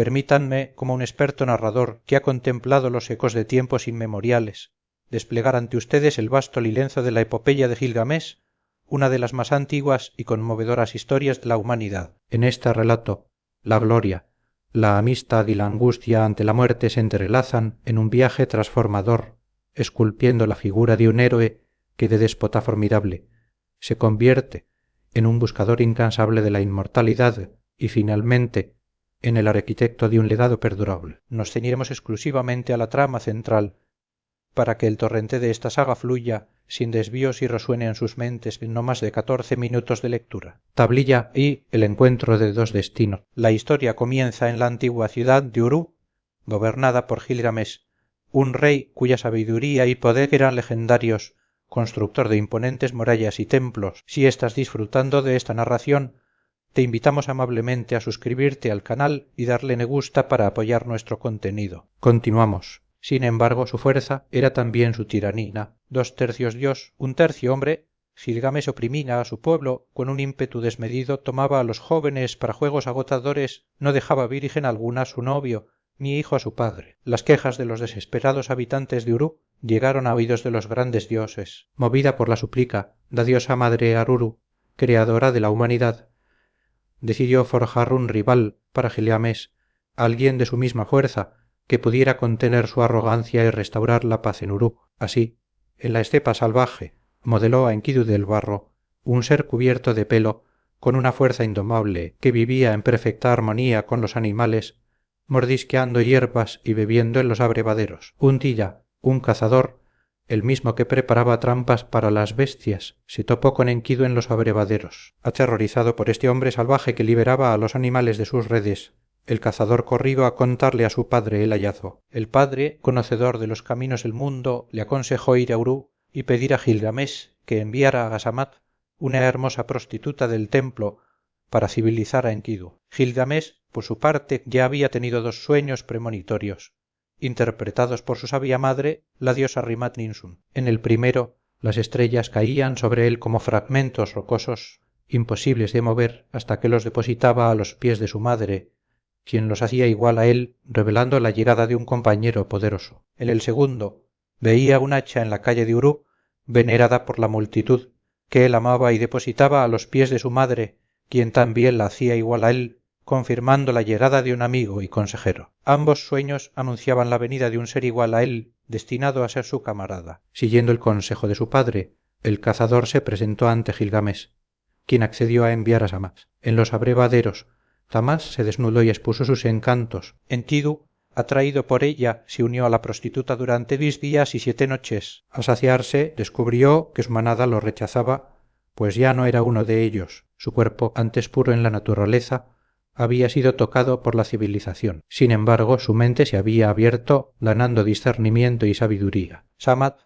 permítanme como un experto narrador que ha contemplado los ecos de tiempos inmemoriales desplegar ante ustedes el vasto lienzo de la epopeya de Gilgamés, una de las más antiguas y conmovedoras historias de la humanidad. En este relato, la gloria, la amistad y la angustia ante la muerte se entrelazan en un viaje transformador, esculpiendo la figura de un héroe que de déspota formidable se convierte en un buscador incansable de la inmortalidad y finalmente en el arquitecto de un legado perdurable. Nos ceñiremos exclusivamente a la trama central para que el torrente de esta saga fluya sin desvíos y resuene en sus mentes en no más de 14 minutos de lectura. Tablilla y el encuentro de dos destinos. La historia comienza en la antigua ciudad de Uruk, gobernada por Gilgamesh, un rey cuya sabiduría y poder eran legendarios, constructor de imponentes murallas y templos. Si estás disfrutando de esta narración, te invitamos amablemente a suscribirte al canal y darle me gusta para apoyar nuestro contenido. Continuamos. Sin embargo, su fuerza era también su tiranía. 2/3 Dios, 1/3 hombre, Gilgamesh oprimía a su pueblo con un ímpetu desmedido, tomaba a los jóvenes para juegos agotadores, no dejaba virgen alguna a su novio, ni hijo a su padre. Las quejas de los desesperados habitantes de Uruk llegaron a oídos de los grandes dioses. Movida por la súplica, la diosa madre Aruru, creadora de la humanidad, decidió forjar un rival para Gilgamesh, alguien de su misma fuerza, que pudiera contener su arrogancia y restaurar la paz en Uruk. Así, en la estepa salvaje, modeló a Enkidu del barro, un ser cubierto de pelo, con una fuerza indomable, que vivía en perfecta armonía con los animales, mordisqueando hierbas y bebiendo en los abrevaderos. Un día, un cazador, el mismo que preparaba trampas para las bestias, se topó con Enkidu en los abrevaderos. Aterrorizado por este hombre salvaje que liberaba a los animales de sus redes, el cazador corrió a contarle a su padre el hallazgo. El padre, conocedor de los caminos del mundo, le aconsejó ir a Uruk y pedir a Gilgamesh que enviara a Gasamat, una hermosa prostituta del templo, para civilizar a Enkidu. Gilgamesh, por su parte, ya había tenido 2 sueños premonitorios, interpretados por su sabia madre, la diosa Rimat Ninsun. En el primero, las estrellas caían sobre él como fragmentos rocosos, imposibles de mover hasta que los depositaba a los pies de su madre, quien los hacía igual a él, revelando la llegada de un compañero poderoso. En el segundo, veía un hacha en la calle de Uruk, venerada por la multitud, que él amaba y depositaba a los pies de su madre, quien también la hacía igual a él, confirmando la llegada de un amigo y consejero. Ambos sueños anunciaban la venida de un ser igual a él, destinado a ser su camarada. Siguiendo el consejo de su padre, el cazador se presentó ante Gilgamesh, quien accedió a enviar a Samas. En los abrevaderos, Tamás se desnudó y expuso sus encantos. Enkidu, atraído por ella, se unió a la prostituta durante 10 días y 7 noches. Al saciarse, descubrió que su manada lo rechazaba, pues ya no era uno de ellos. Su cuerpo, antes puro en la naturaleza, había sido tocado por la civilización. Sin embargo, su mente se había abierto, ganando discernimiento y sabiduría. Samat,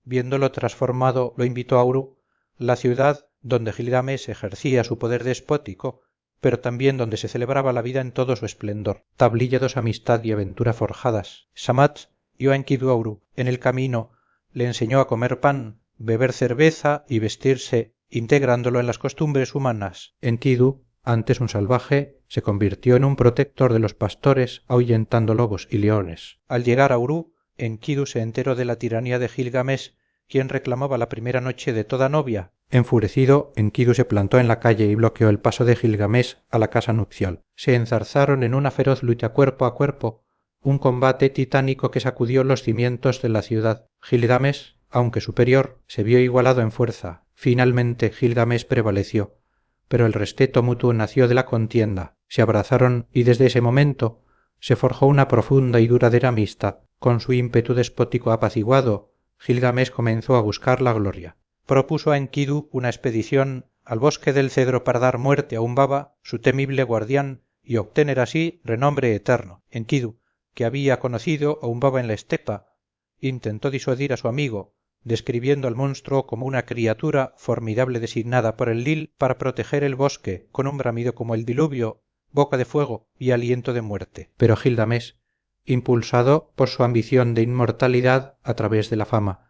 viéndolo transformado, lo invitó a Uruk, la ciudad donde Gilgamesh ejercía su poder despótico, pero también donde se celebraba la vida en todo su esplendor. Tablilla 2 Amistad y aventura forjadas. Samat dio a Enkidu a Uruk. En el camino le enseñó a comer pan, beber cerveza y vestirse, integrándolo en las costumbres humanas. Enkidu, antes un salvaje, se convirtió en un protector de los pastores, ahuyentando lobos y leones. Al llegar a Uruk, Enkidu se enteró de la tiranía de Gilgamesh, quien reclamaba la primera noche de toda novia. Enfurecido, Enkidu se plantó en la calle y bloqueó el paso de Gilgamesh a la casa nupcial. Se enzarzaron en una feroz lucha cuerpo a cuerpo, un combate titánico que sacudió los cimientos de la ciudad. Gilgamesh, aunque superior, se vio igualado en fuerza. Finalmente Gilgamesh prevaleció, pero el respeto mutuo nació de la contienda. Se abrazaron y desde ese momento se forjó una profunda y duradera amistad. Con su ímpetu despótico apaciguado, Gilgamesh comenzó a buscar la gloria. Propuso a Enkidu una expedición al bosque del cedro para dar muerte a un baba, su temible guardián, y obtener así renombre eterno. Enkidu, que había conocido a un baba en la estepa, intentó disuadir a su amigo, describiendo al monstruo como una criatura formidable designada por el Lil para proteger el bosque, con un bramido como el diluvio, boca de fuego y aliento de muerte. Pero Gilgamesh, impulsado por su ambición de inmortalidad a través de la fama,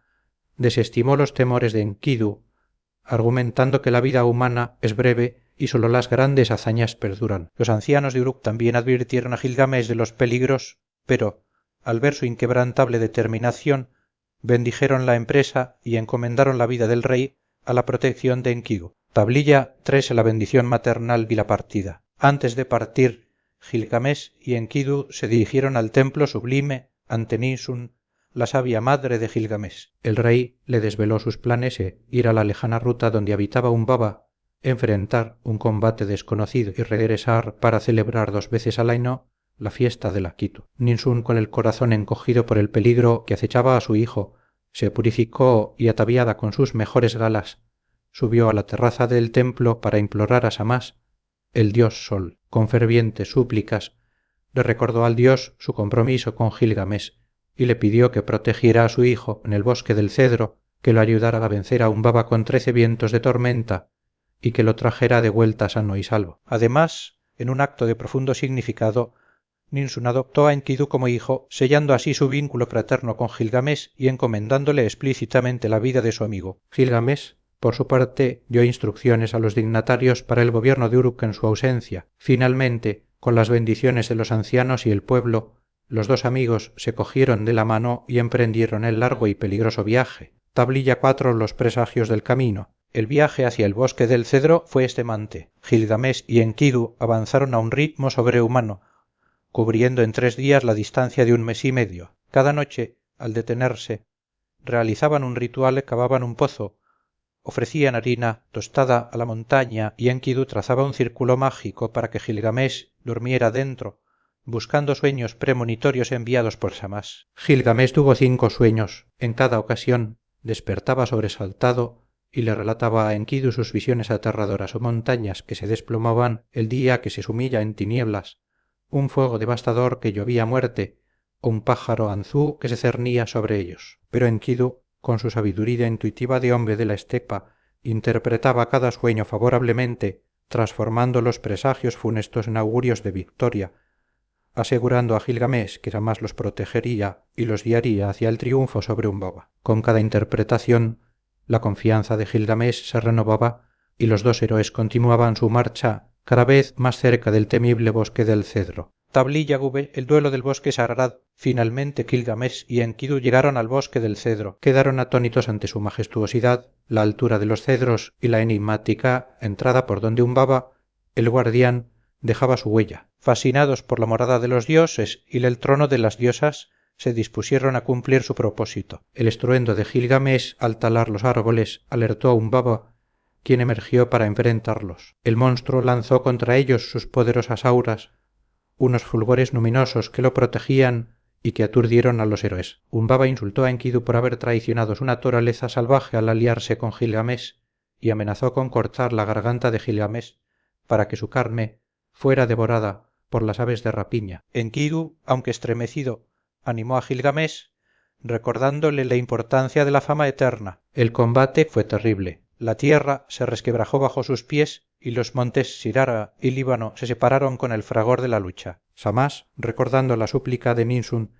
desestimó los temores de Enkidu, argumentando que la vida humana es breve y sólo las grandes hazañas perduran. Los ancianos de Uruk también advirtieron a Gilgamesh de los peligros, pero, al ver su inquebrantable determinación, bendijeron la empresa y encomendaron la vida del rey a la protección de Enkidu. Tablilla 3. La bendición maternal y la partida. Antes de partir, Gilgamesh y Enkidu se dirigieron al templo sublime ante Ninsun, la sabia madre de Gilgamesh. El rey le desveló sus planes e ir a la lejana ruta donde habitaba Humbaba, enfrentar un combate desconocido y regresar para celebrar 2 veces al año la fiesta del Akitu. Ninsun, con el corazón encogido por el peligro que acechaba a su hijo, se purificó y, ataviada con sus mejores galas, subió a la terraza del templo para implorar a Samás, el dios Sol. Con fervientes súplicas le recordó al dios su compromiso con Gilgamesh y le pidió que protegiera a su hijo en el bosque del cedro, que lo ayudara a vencer a Humbaba con 13 vientos de tormenta y que lo trajera de vuelta sano y salvo. Además, en un acto de profundo significado, Ninsun adoptó a Enkidu como hijo, sellando así su vínculo fraterno con Gilgamesh y encomendándole explícitamente la vida de su amigo. Gilgamesh, por su parte, dio instrucciones a los dignatarios para el gobierno de Uruk en su ausencia. Finalmente, con las bendiciones de los ancianos y el pueblo, los 2 amigos se cogieron de la mano y emprendieron el largo y peligroso viaje. Tablilla 4. Los presagios del camino. El viaje hacia el bosque del cedro fue extenuante. Gilgamesh y Enkidu avanzaron a un ritmo sobrehumano, cubriendo en 3 días la distancia de 1 mes y medio. Cada noche, al detenerse, realizaban un ritual, cavaban un pozo, ofrecían harina tostada a la montaña y Enkidu trazaba un círculo mágico para que Gilgamesh durmiera dentro, buscando sueños premonitorios enviados por Samás. Gilgamesh tuvo 5 sueños. En cada ocasión despertaba sobresaltado y le relataba a Enkidu sus visiones aterradoras o montañas que se desplomaban el día que se sumía en tinieblas, un fuego devastador que llovía muerte, o un pájaro anzú que se cernía sobre ellos. Pero Enkidu, con su sabiduría intuitiva de hombre de la estepa, interpretaba cada sueño favorablemente, transformando los presagios funestos en augurios de victoria, asegurando a Gilgamesh que jamás los protegería y los guiaría hacia el triunfo sobre Humbaba. Con cada interpretación, la confianza de Gilgamesh se renovaba y los 2 héroes continuaban su marcha cada vez más cerca del temible bosque del cedro. Tablilla Gube, el duelo del bosque Sararad. Finalmente Gilgamesh y Enkidu llegaron al bosque del cedro. Quedaron atónitos ante su majestuosidad, la altura de los cedros y la enigmática entrada por donde Humbaba, el guardián, dejaba su huella. Fascinados por la morada de los dioses y el trono de las diosas, se dispusieron a cumplir su propósito. El estruendo de Gilgamesh al talar los árboles alertó a Humbaba, quien emergió para enfrentarlos. El monstruo lanzó contra ellos sus poderosas auras, unos fulgores luminosos que lo protegían y que aturdieron a los héroes. Humbaba insultó a Enkidu por haber traicionado su naturaleza salvaje al aliarse con Gilgamesh y amenazó con cortar la garganta de Gilgamesh para que su carne fuera devorada por las aves de rapiña. Enkidu, aunque estremecido, animó a Gilgamesh, recordándole la importancia de la fama eterna. El combate fue terrible. La tierra se resquebrajó bajo sus pies y los montes Sirara y Líbano se separaron con el fragor de la lucha. Samás, recordando la súplica de Ninsun,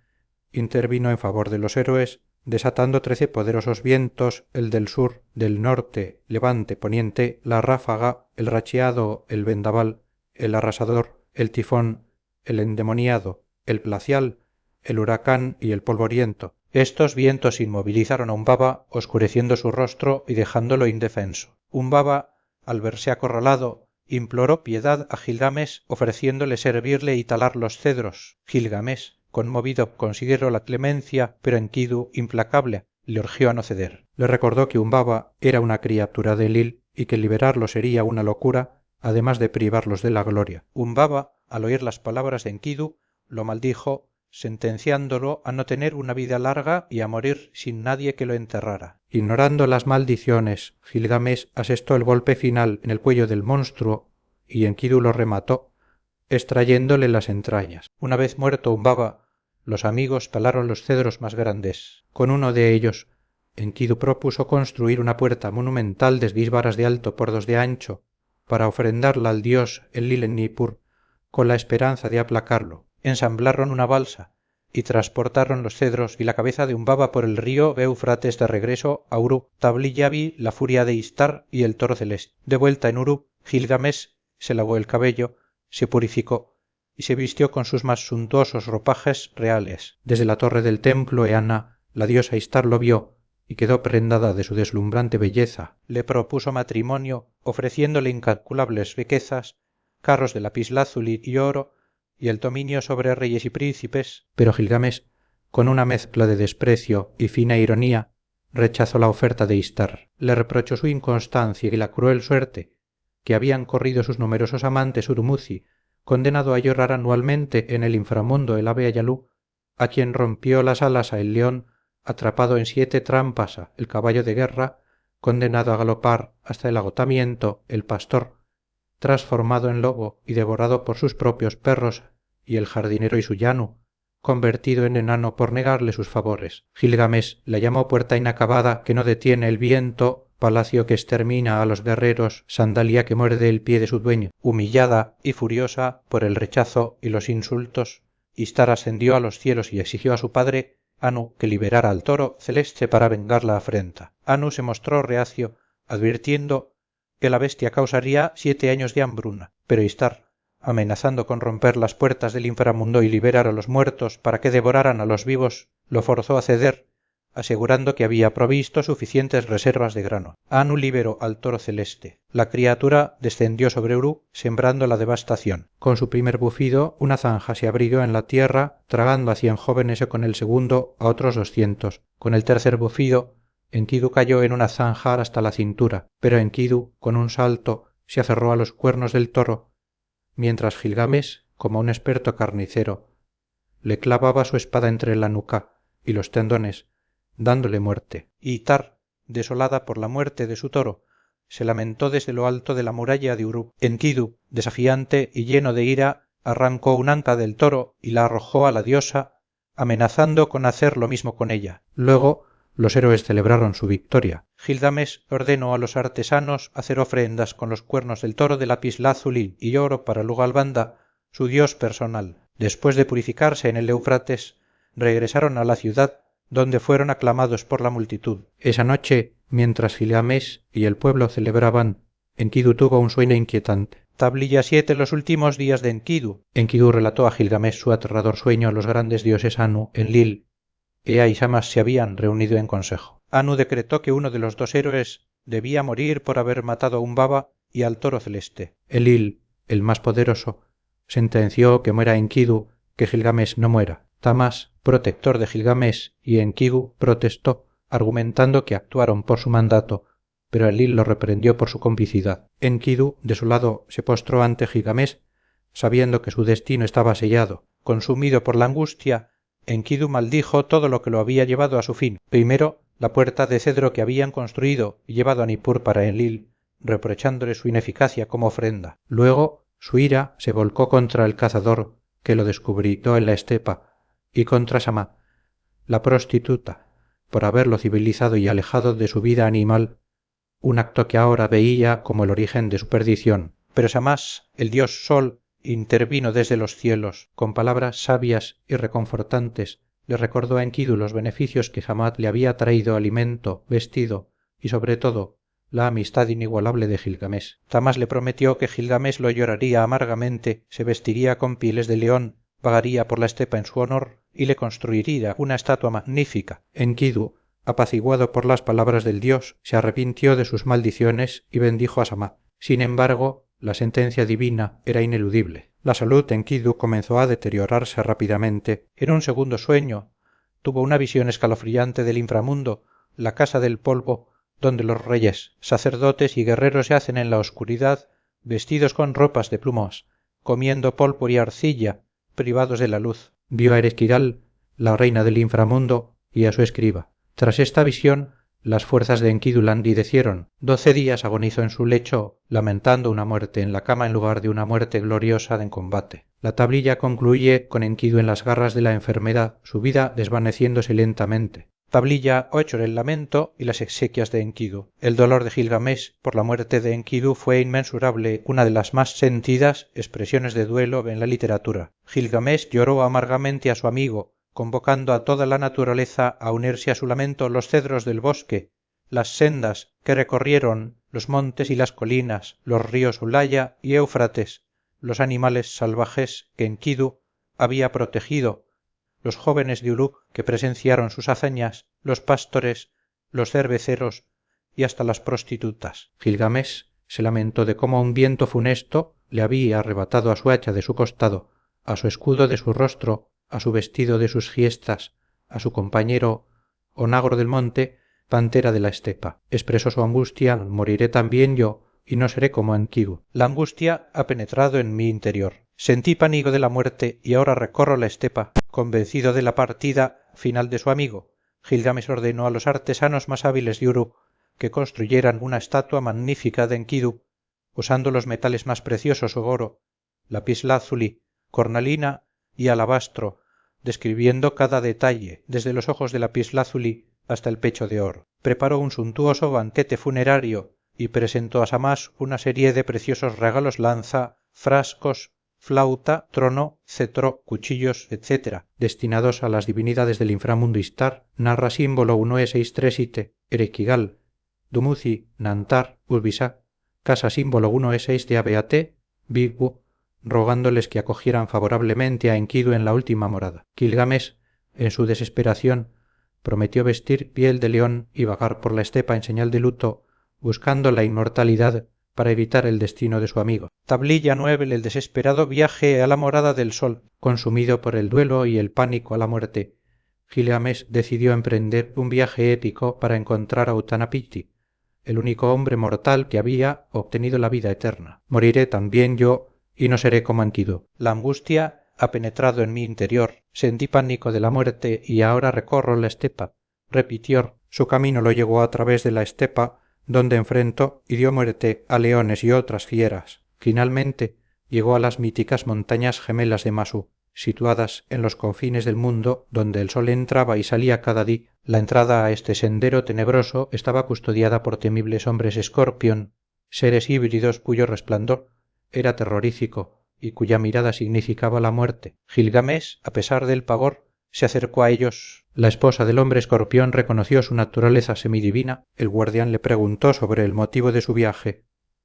intervino en favor de los héroes, desatando 13 poderosos vientos, el del sur, del norte, levante, poniente, la ráfaga, el racheado, el vendaval, el arrasador, el tifón, el endemoniado, el glacial, el huracán y el polvoriento. Estos vientos inmovilizaron a Humbaba, oscureciendo su rostro y dejándolo indefenso. Humbaba, al verse acorralado, imploró piedad a Gilgamesh, ofreciéndole servirle y talar los cedros. Gilgamesh, conmovido, consideró la clemencia, pero Enkidu, implacable, le urgió a no ceder. Le recordó que Humbaba era una criatura de Enlil y que liberarlo sería una locura, además de privarlos de la gloria. Humbaba, al oír las palabras de Enkidu, lo maldijo, sentenciándolo a no tener una vida larga y a morir sin nadie que lo enterrara. Ignorando las maldiciones, Gilgamesh asestó el golpe final en el cuello del monstruo y Enkidu lo remató, extrayéndole las entrañas. Una vez muerto Humbaba, los amigos talaron los cedros más grandes. Con uno de ellos, Enkidu propuso construir una puerta monumental de 10 varas de alto por 2 de ancho, para ofrendarla al dios Enlil-en-Nippur, con la esperanza de aplacarlo. Ensamblaron una balsa y transportaron los cedros y la cabeza de Humbaba por el río Éufrates de regreso a Uruk. Tablilla vi la furia de Istar y el toro celeste. De vuelta en Uruk, Gilgamesh se lavó el cabello, se purificó y se vistió con sus más suntuosos ropajes reales. Desde la torre del templo Eana, la diosa Istar lo vio y quedó prendada de su deslumbrante belleza. Le propuso matrimonio, ofreciéndole incalculables riquezas, carros de lapislázuli y oro, y el dominio sobre reyes y príncipes, pero Gilgamesh, con una mezcla de desprecio y fina ironía, rechazó la oferta de Istar. Le reprochó su inconstancia y la cruel suerte que habían corrido sus numerosos amantes Urumuzzi, condenado a llorar anualmente en el inframundo el ave Ayalú, a quien rompió las alas a el león, atrapado en 7 trampas el caballo de guerra, condenado a galopar hasta el agotamiento el pastor, transformado en lobo y devorado por sus propios perros, y el jardinero y su llano, convertido en enano por negarle sus favores. Gilgamesh la llamó puerta inacabada que no detiene el viento, palacio que extermina a los guerreros, sandalia que muerde el pie de su dueño. Humillada y furiosa por el rechazo y los insultos, Istar ascendió a los cielos y exigió a su padre, Anu, que liberara al toro celeste para vengar la afrenta. Anu se mostró reacio, advirtiendo que la bestia causaría 7 años de hambruna, pero Istar, amenazando con romper las puertas del inframundo y liberar a los muertos para que devoraran a los vivos, lo forzó a ceder, asegurando que había provisto suficientes reservas de grano. Anu liberó al toro celeste. La criatura descendió sobre Uruk, sembrando la devastación. Con su primer bufido, una zanja se abrió en la tierra, tragando a 100 jóvenes y con el segundo a otros 200. Con el tercer bufido, Enkidu cayó en una zanja hasta la cintura, pero Enkidu, con un salto, se aferró a los cuernos del toro, mientras Gilgamesh, como un experto carnicero, le clavaba su espada entre la nuca y los tendones, dándole muerte. Y Tar, desolada por la muerte de su toro, se lamentó desde lo alto de la muralla de Uruk. Enkidu, desafiante y lleno de ira, arrancó un anca del toro y la arrojó a la diosa, amenazando con hacer lo mismo con ella. Luego los héroes celebraron su victoria. Gilgamesh ordenó a los artesanos hacer ofrendas con los cuernos del toro de lapislázuli y oro para Lugalbanda, su dios personal. Después de purificarse en el Éufrates, regresaron a la ciudad, donde fueron aclamados por la multitud. Esa noche, mientras Gilgamesh y el pueblo celebraban, Enkidu tuvo un sueño inquietante. Tablilla 7. Los últimos días de Enkidu. Enkidu relató a Gilgamesh su aterrador sueño a los grandes dioses Anu, Enlil, Ea y Samas se habían reunido en consejo. Anu decretó que uno de los 2 héroes debía morir por haber matado a un baba y al toro celeste. Enlil, el más poderoso, sentenció que muera Enkidu, que Gilgamesh no muera. Tamas, protector de Gilgamesh, y Enkidu protestó, argumentando que actuaron por su mandato, pero Enlil lo reprendió por su complicidad. Enkidu, de su lado, se postró ante Gilgamesh, sabiendo que su destino estaba sellado. Consumido por la angustia, Enkidu maldijo todo lo que lo había llevado a su fin. Primero, la puerta de cedro que habían construido y llevado a Nippur para Enlil, reprochándole su ineficacia como ofrenda. Luego, su ira se volcó contra el cazador que lo descubrió en la estepa, y contra Sama, la prostituta, por haberlo civilizado y alejado de su vida animal, un acto que ahora veía como el origen de su perdición. Pero Samás, el dios Sol, intervino desde los cielos, con palabras sabias y reconfortantes, le recordó a Enkidu los beneficios que Hammad le había traído: alimento, vestido y sobre todo la amistad inigualable de Gilgamesh. Tamas le prometió que Gilgamesh lo lloraría amargamente, se vestiría con pieles de león, vagaría por la estepa en su honor y le construiría una estatua magnífica. Enkidu, apaciguado por las palabras del dios, se arrepintió de sus maldiciones y bendijo a Sama. Sin embargo, la sentencia divina era ineludible. La salud de Enkidu comenzó a deteriorarse rápidamente. En un segundo sueño tuvo una visión escalofriante del inframundo, la casa del polvo, donde los reyes, sacerdotes y guerreros yacen en la oscuridad, vestidos con ropas de plumas, comiendo polvo y arcilla, privados de la luz. Vio a Eresquiral, la reina del inframundo, y a su escriba. Tras esta visión, las fuerzas de Enkidu languidecieron. 12 días agonizó en su lecho, lamentando una muerte en la cama en lugar de una muerte gloriosa en combate. La tablilla concluye con Enkidu en las garras de la enfermedad, su vida desvaneciéndose lentamente. Tablilla 8. El lamento y las exequias de Enkidu. El dolor de Gilgamesh por la muerte de Enkidu fue inmensurable, una de las más sentidas expresiones de duelo en la literatura. Gilgamesh lloró amargamente a su amigo, convocando a toda la naturaleza a unirse a su lamento. Los cedros del bosque, las sendas que recorrieron, los montes y las colinas, los ríos ulaya y éufrates, los animales salvajes que enkidu había protegido, los jóvenes de uruk que presenciaron sus hazañas, los pastores, los cerveceros y hasta las prostitutas. Gilgamesh se lamentó de cómo un viento funesto le había arrebatado a su hacha de su costado, a su escudo de su rostro, a su vestido de sus giestas, a su compañero onagro del monte, pantera de la estepa. Expresó su angustia: moriré también yo y no seré como Enkidu. La angustia ha penetrado en mi interior. Sentí pánico de la muerte y ahora recorro la estepa, convencido de la partida final de su amigo. Gilgamesh ordenó a los artesanos más hábiles de Uruk que construyeran una estatua magnífica de Enkidu, usando los metales más preciosos: oro, lapislázuli, cornalina y alabastro, describiendo cada detalle, desde los ojos de lapislázuli hasta el pecho de oro. Preparó un suntuoso banquete funerario y presentó a Samás una serie de preciosos regalos: lanza, frascos, flauta, trono, cetro, cuchillos, etc., destinados a las divinidades del inframundo Istar, Narra símbolo unoe seistresite, Erequigal, Dumuzi, Nantar, Urbisá, casa símbolo unoe seis de Abeate, Bigbu, rogándoles que acogieran favorablemente a Enkidu en la última morada. Gilgamesh, en su desesperación, prometió vestir piel de león y vagar por la estepa en señal de luto, buscando la inmortalidad para evitar el destino de su amigo. Tablilla 9. El desesperado viaje a la morada del sol. Consumido por el duelo y el pánico a la muerte, Gilgamesh decidió emprender un viaje épico para encontrar a Utanapishti, el único hombre mortal que había obtenido la vida eterna. Moriré también yo y no seré como Enkidu. La angustia ha penetrado en mi interior. Sentí pánico de la muerte y ahora recorro la estepa, repitió. Su camino lo llevó a través de la estepa, donde enfrentó y dio muerte a leones y otras fieras. Finalmente llegó a las míticas montañas gemelas de Masu, situadas en los confines del mundo, donde el sol entraba y salía cada día. La entrada a este sendero tenebroso estaba custodiada por temibles hombres escorpión, seres híbridos cuyo resplandor era terrorífico y cuya mirada significaba la muerte. Gilgamesh, a pesar del pavor, se acercó a ellos. La esposa del hombre escorpión reconoció su naturaleza semidivina. El guardián le preguntó sobre el motivo de su viaje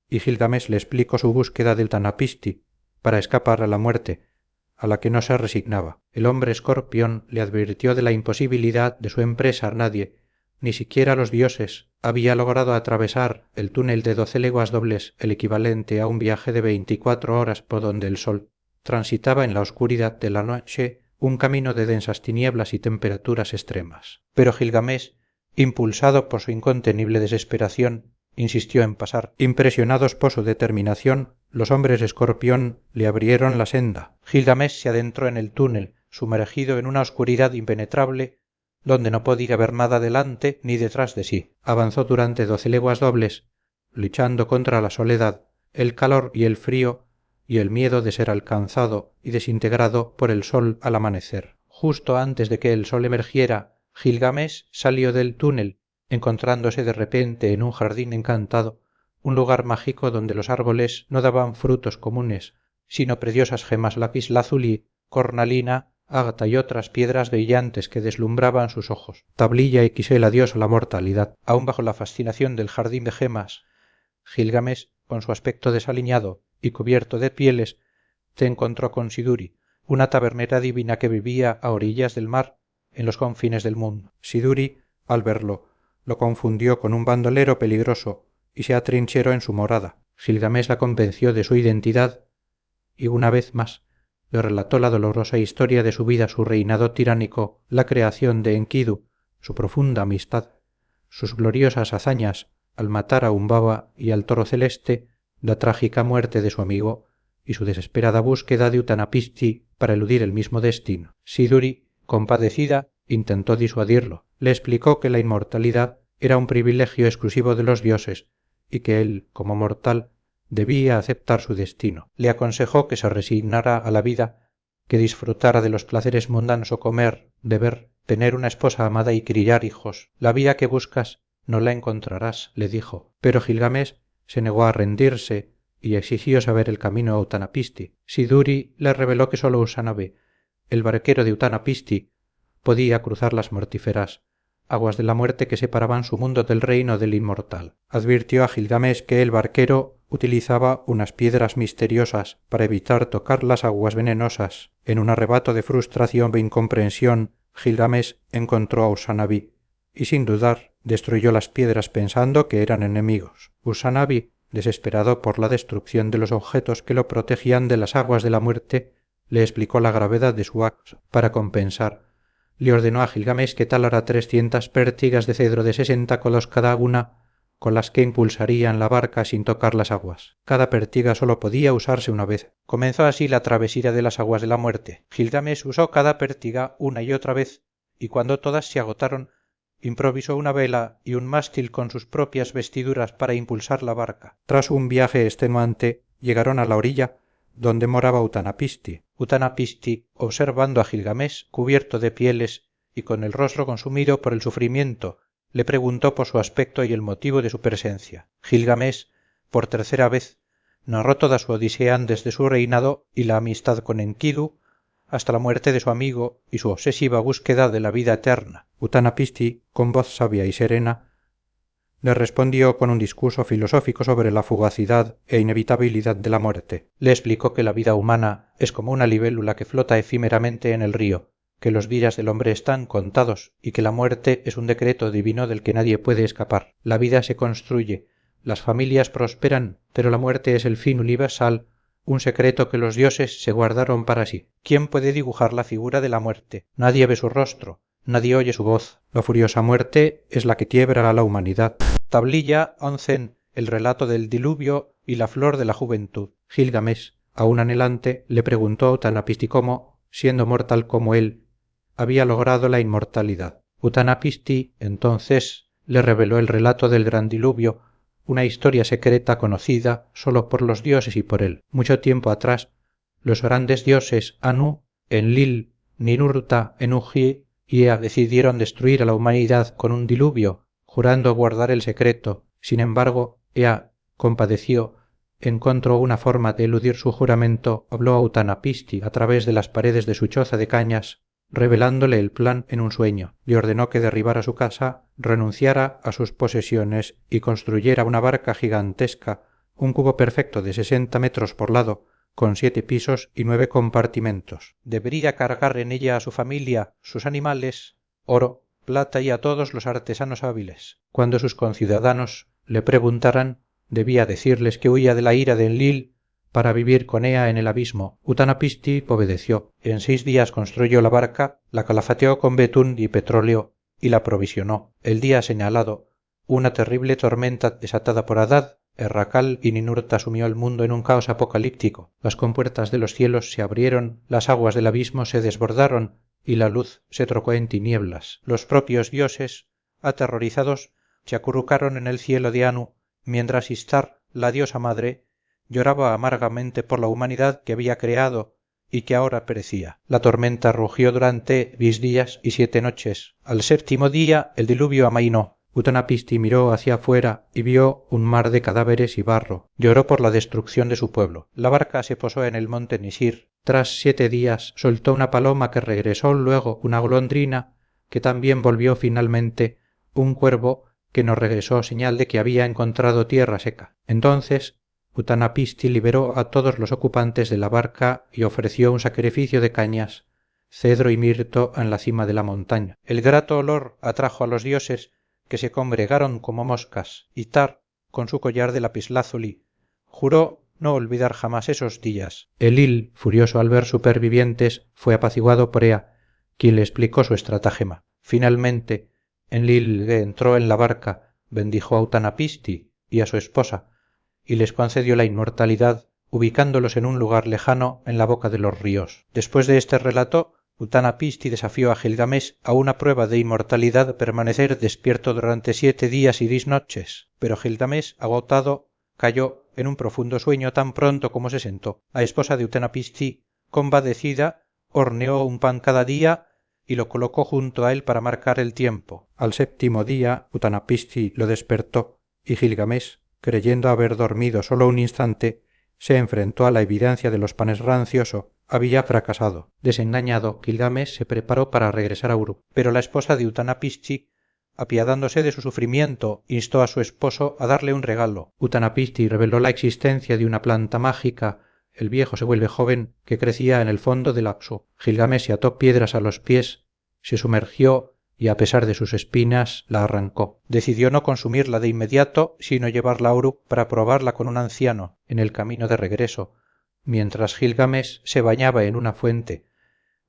y Gilgamesh le explicó su búsqueda del Tanapishti para escapar a la muerte, a la que no se resignaba. El hombre escorpión le advirtió de la imposibilidad de su empresa. Nadie, ni siquiera los dioses, había logrado atravesar el túnel de 12 leguas dobles, el equivalente a un viaje de 24 horas por donde el sol transitaba en la oscuridad de la noche un camino de densas tinieblas y temperaturas extremas. Pero Gilgamesh, impulsado por su incontenible desesperación, insistió en pasar. Impresionados por su determinación, los hombres escorpión le abrieron la senda. Gilgamesh se adentró en el túnel, sumergido en una oscuridad impenetrable, donde no podía ver nada delante ni detrás de sí. Avanzó durante 12 leguas dobles, luchando contra la soledad, el calor y el frío, y el miedo de ser alcanzado y desintegrado por el sol al amanecer. Justo antes de que el sol emergiera, Gilgamesh salió del túnel, encontrándose de repente en un jardín encantado, un lugar mágico donde los árboles no daban frutos comunes, sino preciosas gemas lapislázuli, cornalina, ágata y otras piedras brillantes que deslumbraban sus ojos. Tablilla y quisé el adiós a la mortalidad. Aún bajo la fascinación del jardín de gemas, Gilgamesh, con su aspecto desaliñado y cubierto de pieles, se encontró con Siduri, una tabernera divina que vivía a orillas del mar, en los confines del mundo. Siduri, al verlo, lo confundió con un bandolero peligroso y se atrincheró en su morada. Gilgamesh la convenció de su identidad y una vez más le relató la dolorosa historia de su vida, su reinado tiránico, la creación de Enkidu, su profunda amistad, sus gloriosas hazañas al matar a Humbaba y al toro celeste, la trágica muerte de su amigo y su desesperada búsqueda de Utanapishti para eludir el mismo destino. Siduri, compadecida, intentó disuadirlo. Le explicó que la inmortalidad era un privilegio exclusivo de los dioses y que él, como mortal, debía aceptar su destino. Le aconsejó que se resignara a la vida, que disfrutara de los placeres mundanos o comer, beber, tener una esposa amada y criar hijos. La vida que buscas no la encontrarás, le dijo. Pero Gilgamesh se negó a rendirse y exigió saber el camino a Utanapishti. Siduri le reveló que solo Usanabe, el barquero de Utanapishti, podía cruzar las mortíferas aguas de la muerte que separaban su mundo del reino del inmortal. Advirtió a Gilgamesh que el barquero utilizaba unas piedras misteriosas para evitar tocar las aguas venenosas. En un arrebato de frustración e incomprensión, Gilgamesh encontró a Usanabi y sin dudar destruyó las piedras pensando que eran enemigos. Usanabi, desesperado por la destrucción de los objetos que lo protegían de las aguas de la muerte, le explicó la gravedad de su acto. Para compensar, le ordenó a Gilgamesh que talara 300 pértigas de cedro de 60 codos cada una, con las que impulsarían la barca sin tocar las aguas. Cada pértiga solo podía usarse una vez. Comenzó así la travesía de las aguas de la muerte. Gilgamesh usó cada pértiga una y otra vez, y cuando todas se agotaron, improvisó una vela y un mástil con sus propias vestiduras para impulsar la barca. Tras un viaje extenuante, llegaron a la orilla donde moraba Utanapisti. Utanapisti, observando a Gilgamesh cubierto de pieles y con el rostro consumido por el sufrimiento, le preguntó por su aspecto y el motivo de su presencia. Gilgamesh, por tercera vez, narró toda su odisea desde su reinado y la amistad con Enkidu, hasta la muerte de su amigo y su obsesiva búsqueda de la vida eterna. Utanapisti, con voz sabia y serena, le respondió con un discurso filosófico sobre la fugacidad e inevitabilidad de la muerte. Le explicó que la vida humana es como una libélula que flota efímeramente en el río, que los días del hombre están contados y que la muerte es un decreto divino del que nadie puede escapar. La vida se construye, las familias prosperan, pero la muerte es el fin universal, un secreto que los dioses se guardaron para sí. ¿Quién puede dibujar la figura de la muerte? Nadie ve su rostro, nadie oye su voz. La furiosa muerte es la que quiebra a la humanidad. Tablilla 11. El relato del diluvio y la flor de la juventud. Gilgamesh, aún anhelante, le preguntó a Utanapisti cómo, siendo mortal como él, había logrado la inmortalidad. Utanapisti entonces le reveló el relato del gran diluvio, una historia secreta conocida sólo por los dioses y por él. Mucho tiempo atrás, los grandes dioses Anu, Enlil, Ninurta, Enlil y Ea decidieron destruir a la humanidad con un diluvio, jurando guardar el secreto. Sin embargo, Ea compadeció, encontró una forma de eludir su juramento, habló a Utanapisti a través de las paredes de su choza de cañas, revelándole el plan en un sueño. Le ordenó que derribara su casa, renunciara a sus posesiones y construyera una barca gigantesca, un cubo perfecto de 60 metros por lado, con 7 pisos y 9 compartimentos. Debería cargar en ella a su familia, sus animales, oro, plata y a todos los artesanos hábiles. Cuando sus conciudadanos le preguntaran, debía decirles que huía de la ira de Enlil para vivir con Ea en el abismo. Utanapisti obedeció. En 6 días construyó la barca, la calafateó con betún y petróleo y la provisionó. El día señalado, una terrible tormenta desatada por Adad, Erracal y Ninurta sumió el mundo en un caos apocalíptico. Las compuertas de los cielos se abrieron, las aguas del abismo se desbordaron y la luz se trocó en tinieblas. Los propios dioses, aterrorizados, se acurrucaron en el cielo de Anu, mientras Istar, la diosa madre, lloraba amargamente por la humanidad que había creado y que ahora perecía. La tormenta rugió durante 10 días y 7 noches. Al 7º día el diluvio amainó. Utanapisti miró hacia afuera y vio un mar de cadáveres y barro. Lloró por la destrucción de su pueblo. La barca se posó en el monte Nisir. Tras 7 días soltó una paloma que regresó, luego una golondrina que también volvió finalmente, un cuervo que nos regresó señal de que había encontrado tierra seca. Entonces Utanapisti liberó a todos los ocupantes de la barca y ofreció un sacrificio de cañas, cedro y mirto en la cima de la montaña. El grato olor atrajo a los dioses, que se congregaron como moscas, y Tar, con su collar de lapislázuli, juró no olvidar jamás esos días. Enlil, furioso al ver supervivientes, fue apaciguado por Ea, quien le explicó su estratagema. Finalmente, Enlil entró en la barca, bendijo a Utanapisti y a su esposa, y les concedió la inmortalidad, ubicándolos en un lugar lejano en la boca de los ríos. Después de este relato, Utanapisti desafió a Gilgamesh a una prueba de inmortalidad, permanecer despierto durante 7 días y 10 noches. Pero Gilgamesh, agotado, cayó en un profundo sueño tan pronto como se sentó. La esposa de Utanapisti, compadecida, horneó un pan cada día y lo colocó junto a él para marcar el tiempo. Al 7º día Utanapisti lo despertó y Gilgamesh, creyendo haber dormido solo un instante, se enfrentó a la evidencia de los panes rancios. Había fracasado. Desengañado, Gilgamesh se preparó para regresar a Uruk. Pero la esposa de Utanapisti apiadándose de su sufrimiento, instó a su esposo a darle un regalo. Utanapisti reveló la existencia de una planta mágica, el viejo se vuelve joven, que crecía en el fondo del Apsu. Gilgamesh se ató piedras a los pies, se sumergió y a pesar de sus espinas la arrancó. Decidió no consumirla de inmediato, sino llevarla a Uruk para probarla con un anciano en el camino de regreso. Mientras Gilgamesh se bañaba en una fuente,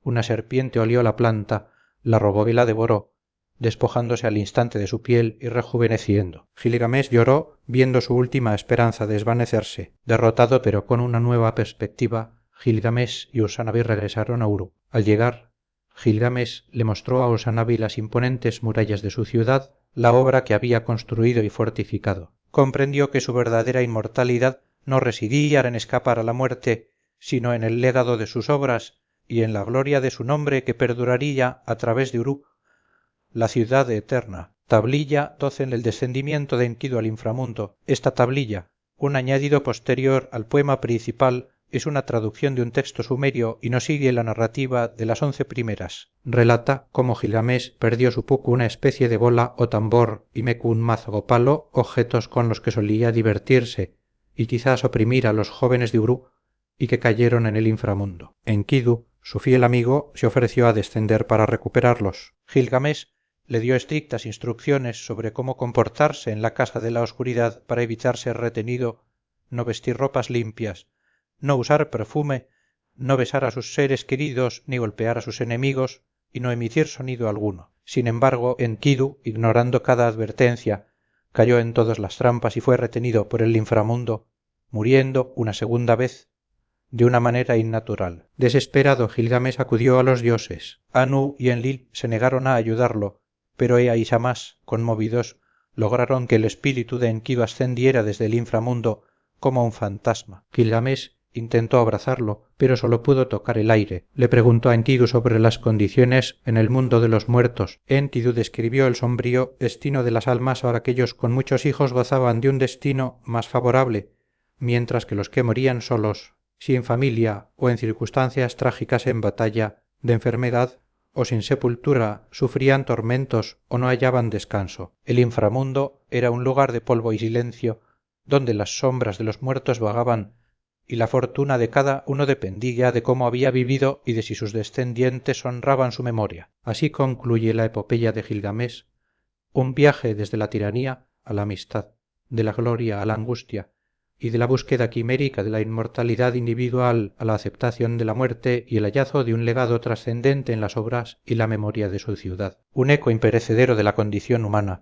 una serpiente olió la planta, la robó y la devoró, despojándose al instante de su piel y rejuveneciendo. Gilgamesh lloró viendo su última esperanza desvanecerse. Derrotado pero con una nueva perspectiva, Gilgamesh y Usanabi regresaron a Uruk. Al llegar, Gilgamesh le mostró a Usanabi las imponentes murallas de su ciudad, la obra que había construido y fortificado. Comprendió que su verdadera inmortalidad no residía en escapar a la muerte, sino en el legado de sus obras y en la gloria de su nombre que perduraría a través de Uruk, la ciudad eterna. Tablilla 12 en el descendimiento de Enkidu al inframundo. Esta tablilla, un añadido posterior al poema principal, es una traducción de un texto sumerio y no sigue la narrativa de las 11 primeras. Relata cómo Gilgamesh perdió su puku, una especie de bola o tambor, y meku, un mazo o palo, objetos con los que solía divertirse y quizás oprimir a los jóvenes de Uruk, y que cayeron en el inframundo. Enkidu, su fiel amigo, se ofreció a descender para recuperarlos. Gilgamesh le dio estrictas instrucciones sobre cómo comportarse en la casa de la oscuridad para evitar ser retenido, no vestir ropas limpias, no usar perfume, no besar a sus seres queridos ni golpear a sus enemigos y no emitir sonido alguno. Sin embargo, Enkidu, ignorando cada advertencia, cayó en todas las trampas y fue retenido por el inframundo, muriendo una segunda vez de una manera innatural. Desesperado, Gilgamesh acudió a los dioses. Anu y Enlil se negaron a ayudarlo, pero Ea y Shamash, conmovidos, lograron que el espíritu de Enkidu ascendiera desde el inframundo como un fantasma. Gilgamesh intentó abrazarlo, pero solo pudo tocar el aire. Le preguntó a Enkidu sobre las condiciones en el mundo de los muertos. Enkidu describió el sombrío destino de las almas. Ahora aquellos con muchos hijos gozaban de un destino más favorable, mientras que los que morían solos, sin familia o en circunstancias trágicas en batalla, de enfermedad o sin sepultura, sufrían tormentos o no hallaban descanso. El inframundo era un lugar de polvo y silencio, donde las sombras de los muertos vagaban, y la fortuna de cada uno dependía de cómo había vivido y de si sus descendientes honraban su memoria. Así concluye la epopeya de Gilgamesh, un viaje desde la tiranía a la amistad, de la gloria a la angustia, y de la búsqueda quimérica de la inmortalidad individual a la aceptación de la muerte y el hallazgo de un legado trascendente en las obras y la memoria de su ciudad. Un eco imperecedero de la condición humana,